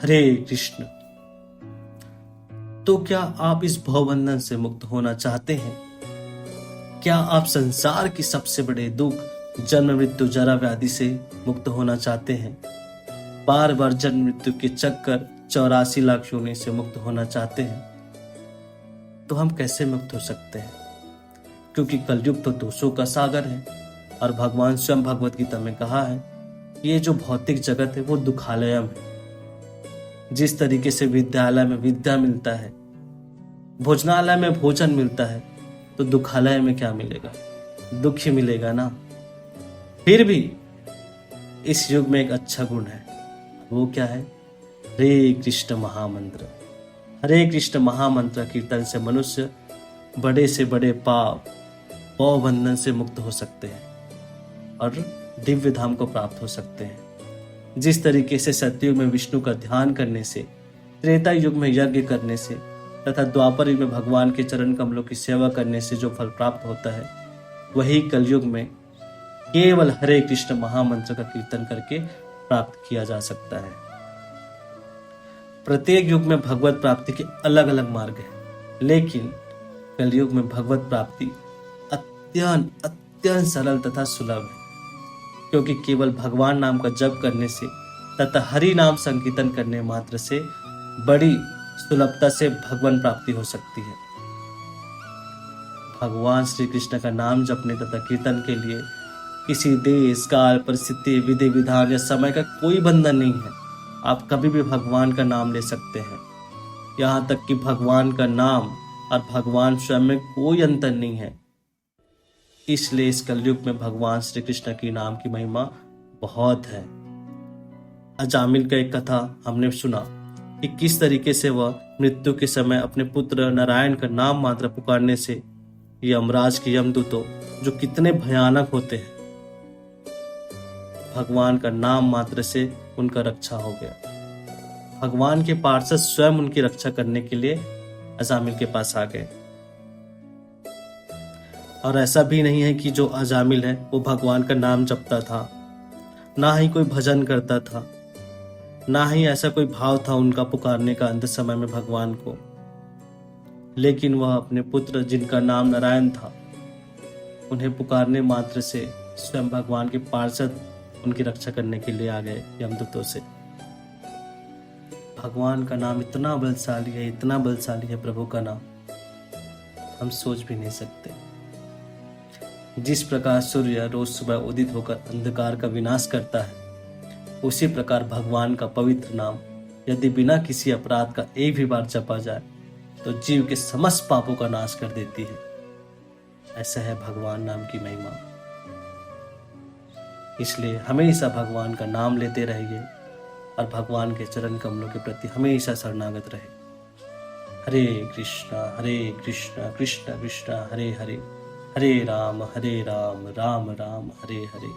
हरे कृष्ण। तो क्या आप इस भवबंधन से मुक्त होना चाहते हैं? क्या आप संसार की सबसे बड़े दुख जन्म मृत्यु जरा व्याधि से मुक्त होना चाहते हैं? बार बार जन्म मृत्यु के चक्कर 84 लाख योनि से मुक्त होना चाहते हैं? तो हम कैसे मुक्त हो सकते हैं? क्योंकि कलयुग तो दोषों का सागर है और भगवान स्वयं भगवत गीता में कहा है कि ये जो भौतिक जगत है वो दुखालयम है। जिस तरीके से विद्यालय में विद्या मिलता है, भोजनालय में भोजन मिलता है, तो दुखालय में क्या मिलेगा? दुख ही मिलेगा ना। फिर भी इस युग में एक अच्छा गुण है, वो क्या है? हरे कृष्ण महामंत्र। हरे कृष्ण महामंत्र कीर्तन से मनुष्य बड़े से बड़े पाप बंधन से मुक्त हो सकते हैं और दिव्य धाम को प्राप्त हो सकते हैं। जिस तरीके से सतयुग में विष्णु का ध्यान करने से, त्रेता युग में यज्ञ करने से तथा द्वापर युग में भगवान के चरण कमलों की सेवा करने से जो फल प्राप्त होता है, वही कलयुग में केवल हरे कृष्ण महामंत्र का कीर्तन करके प्राप्त किया जा सकता है। प्रत्येक युग में भगवत प्राप्ति के अलग अलग मार्ग हैं, लेकिन कलयुग में भगवत प्राप्ति अत्यंत अत्यंत सरल तथा सुलभ है, क्योंकि केवल भगवान नाम का जप करने से तथा हरि नाम संकीर्तन करने मात्र से बड़ी सुलभता से भगवान प्राप्ति हो सकती है। भगवान श्री कृष्ण का नाम जपने तथा कीर्तन के लिए किसी देश, काल, परिस्थिति, विधि विधान या समय का कोई बंधन नहीं है। आप कभी भी भगवान का नाम ले सकते हैं। यहाँ तक कि भगवान का नाम और भगवान स्वयं में कोई अंतर नहीं है। इसलिए इस कलयुग में भगवान श्री कृष्ण की नाम की महिमा बहुत है। अजामिल का एक कथा हमने सुना कि किस तरीके से वह मृत्यु के समय अपने पुत्र नारायण का नाम मात्र पुकारने से यमराज के यमदूतों, जो कितने भयानक होते हैं, भगवान का नाम मात्र से उनका रक्षा हो गया। भगवान के पार्षद स्वयं उनकी रक्षा करने के लिए अजामिल के पास आ गए। और ऐसा भी नहीं है कि जो अजामिल है वो भगवान का नाम जपता था, ना ही कोई भजन करता था, ना ही ऐसा कोई भाव था उनका पुकारने का अंत समय में भगवान को। लेकिन वह अपने पुत्र, जिनका नाम नारायण था, उन्हें पुकारने मात्र से स्वयं भगवान के पार्षद उनकी रक्षा करने के लिए आ गए यमदूतों से। भगवान का नाम इतना बलशाली है, इतना बलशाली है प्रभु का नाम, हम सोच भी नहीं सकते। जिस प्रकार सूर्य रोज सुबह उदित होकर अंधकार का विनाश करता है, उसी प्रकार भगवान का पवित्र नाम यदि बिना किसी अपराध का एक भी बार जपा जाए तो जीव के समस्त पापों का नाश कर देती है। ऐसा है भगवान नाम की महिमा। इसलिए हमेशा भगवान का नाम लेते रहिए और भगवान के चरण कमलों के प्रति हमेशा शरणागत रहे। हरे कृष्णा कृष्ण कृष्ण हरे हरे, हरे राम राम राम हरे हरे।